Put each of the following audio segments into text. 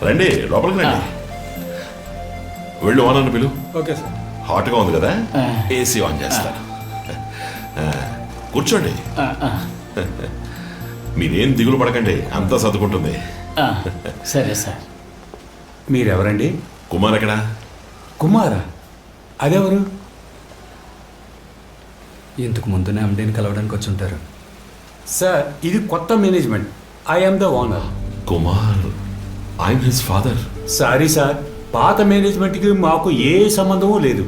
రండి లోపలికి రండి. వెళ్ళు ఓనర్ని పిలు. Okay sir. హాట్గా ఉంది కదా, ఏసీ ఆన్ చేస్తాను. కూర్చోండి. మీరేం దిగులు పడకండి, అంతా సర్దుకుంటుంది. సరే సార్. మీరెవరండి? కుమార్ ఎక్కడా? కుమారా? అదెవరు? ఇంతకు ముందునే ఎండీని కలవడానికి వచ్చి ఉంటారు. సార్, ఇది కొత్త management. I am the owner. Kumar, I'm his father. Sorry sir, పాత మేనేజ్మెంట్కి మాకు ఏ సంబంధము లేదు.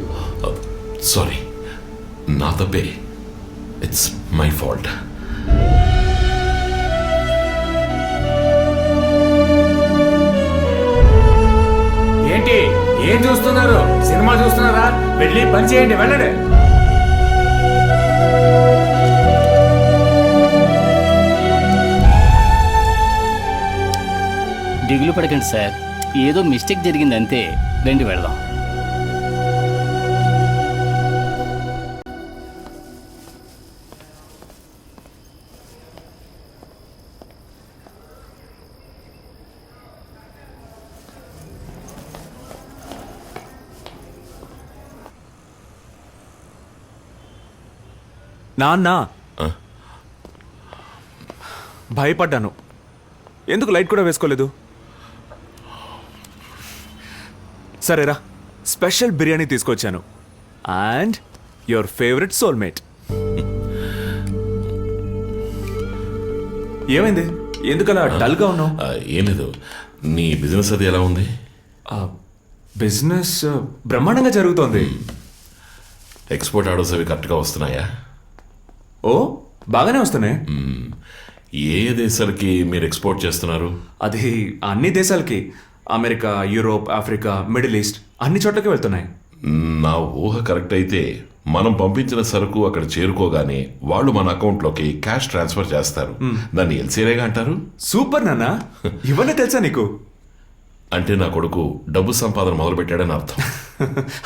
సారీ, నా తప్పే. It's my fault. ఏంటి ఏం చూస్తున్నారు? సినిమా చూస్తున్నారా? వెళ్ళి పని చేయండి, వెళ్ళండి. దిగులు పడకండి సార్, ఏదో మిస్టేక్ జరిగింది అంతే. రండి వెళ్దాం. నాన్న, భయపడ్డాను. ఎందుకు లైట్ కూడా వేసుకోలేదు? సరేరా, స్పెషల్ బిర్యానీ తీసుకొచ్చాను. And your favourite soulmate. ఏమైంది? ఎందుకలా డల్గా ఉన్నావు? ఏం లేదు. నీ బిజినెస్ అది ఎలా ఉంది? బిజినెస్ బ్రహ్మాండంగా జరుగుతోంది. ఎక్స్పోర్ట్ ఆర్డర్స్ అవి కరెక్ట్గా వస్తున్నాయా? ఓ, బాగానే వస్తున్నాయి. ఏ దేశాలకి మీరు ఎక్స్పోర్ట్ చేస్తున్నారు? అది అన్ని దేశాలకి. America, Europe, Africa, middle east అన్ని చోట్లకి వెళ్తున్నాయి. నా ఊహ కరెక్ట్ అయితే మనం పంపించిన సరుకు అక్కడ చేరుకోగానే వాళ్ళు మన అకౌంట్లోకి క్యాష్ ట్రాన్స్ఫర్ చేస్తారు. దాన్ని ఎల్సీరేగా అంటారు. సూపర్ నాన్న, ఇవన్నీ తెలుసా నీకు? అంటే నా కొడుకు డబ్బు సంపాదన మొదలు పెట్టాడని అర్థం.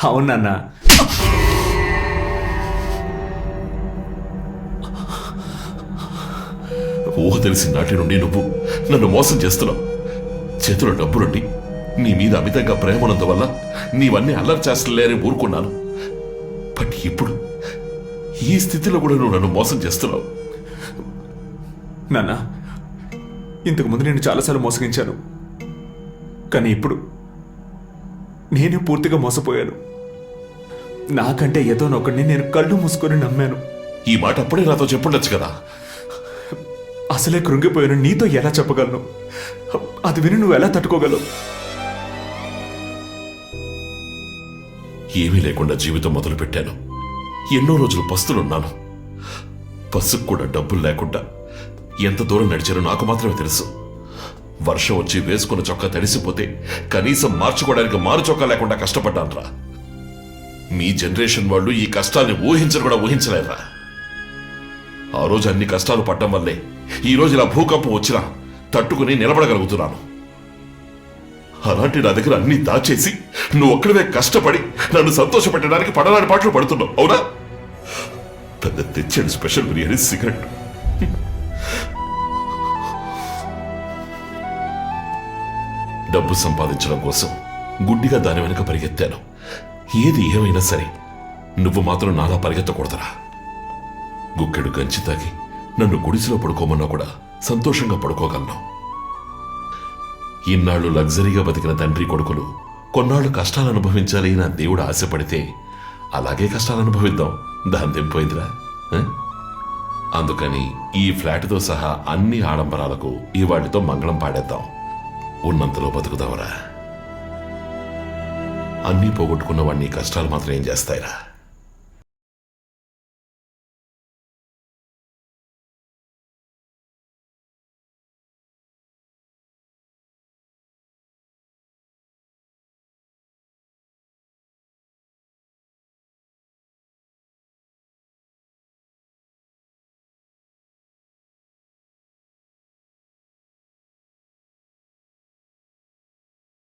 అవును నాన్న. ఊహ తెలిసిన నాటి నుండి నువ్వు నన్ను మోసం చేస్తున్నావు. చేతిలో డబ్బులుండి నీ మీద అమితంగా ప్రేమ ఉన్నందువల్ల నీవన్నీ అల్లరి చేస్తలేరని ఊరుకున్నాను. బట్ ఇప్పుడు ఈ స్థితిలో కూడా నువ్వు నన్ను మోసం చేస్తున్నావు. నాన్న, ఇంతకు ముందు నేను చాలాసార్లు మోసగించాను. కానీ ఇప్పుడు నేనే పూర్తిగా మోసపోయాను. నాకంటే ఏదో ఒకడిని నేను కళ్ళు మూసుకొని నమ్మాను. ఈ మాట అప్పుడే నాతో చెప్పుండొచ్చు కదా. అసలే కృంగిపోయాను, నీతో ఎలా చెప్పగలను? అది విని నువ్వు ఎలా తట్టుకోగలవు? ఏమీ లేకుండా జీవితం మొదలు పెట్టాను. ఎన్నో రోజులు పస్తులున్నాను. బస్సుకు కూడా డబ్బులు లేకుండా ఎంత దూరం నడిచారో నాకు మాత్రమే తెలుసు. వర్షం వచ్చి వేసుకున్న చొక్కా తడిసిపోతే కనీసం మార్చుకోవడానికి మారు చొక్కా లేకుండా కష్టపడ్డాన్రా. మీ జనరేషన్ వాళ్ళు ఈ కష్టాన్ని ఊహించరు కూడా ఊహించలేరా. ఆ రోజు అన్ని కష్టాలు పడ్డం వల్లే ఈ రోజు ఇలా భూకంపం వచ్చినా తట్టుకుని నిలబడగలుగుతున్నాను. అలాంటి నా దగ్గర అన్ని దాచేసి నువ్వు ఒక్కడవే కష్టపడి నన్ను సంతోషపెట్టడానికి పడరాని పాటలు పడుతున్నావు, అవునా? పెద్ద తెచ్చాడు స్పెషల్ బిర్యానీ, సిగరెట్. డబ్బు సంపాదించడం కోసం గుడ్డిగా దాని వెనుక పరిగెత్తాను. ఏది ఏమైనా సరే నువ్వు మాత్రం నాలా పరిగెత్తకూడదురా. గుక్కెడు గంచి తాగి నన్ను గుడిసెలో పడుకోమన్నా కూడా సంతోషంగా పడుకోగలను. ఇన్నాళ్ళు లగ్జరీగా బతికిన తండ్రి కొడుకులు కొన్నాళ్ళు కష్టాలు అనుభవించాలి నా దేవుడు ఆశపడితే అలాగే కష్టాలు అనుభవిద్దాం. దాని తెంపోయిందిరా. అందుకని ఈ ఫ్లాట్తో సహా అన్ని ఆడంబరాలకు ఈ వాటితో మంగళం పాడేద్దాం. ఉన్నంతలో బతుకుదావరా. అన్నీ పోగొట్టుకున్న వాడిని కష్టాలు మాత్రం ఏం చేస్తాయిరా.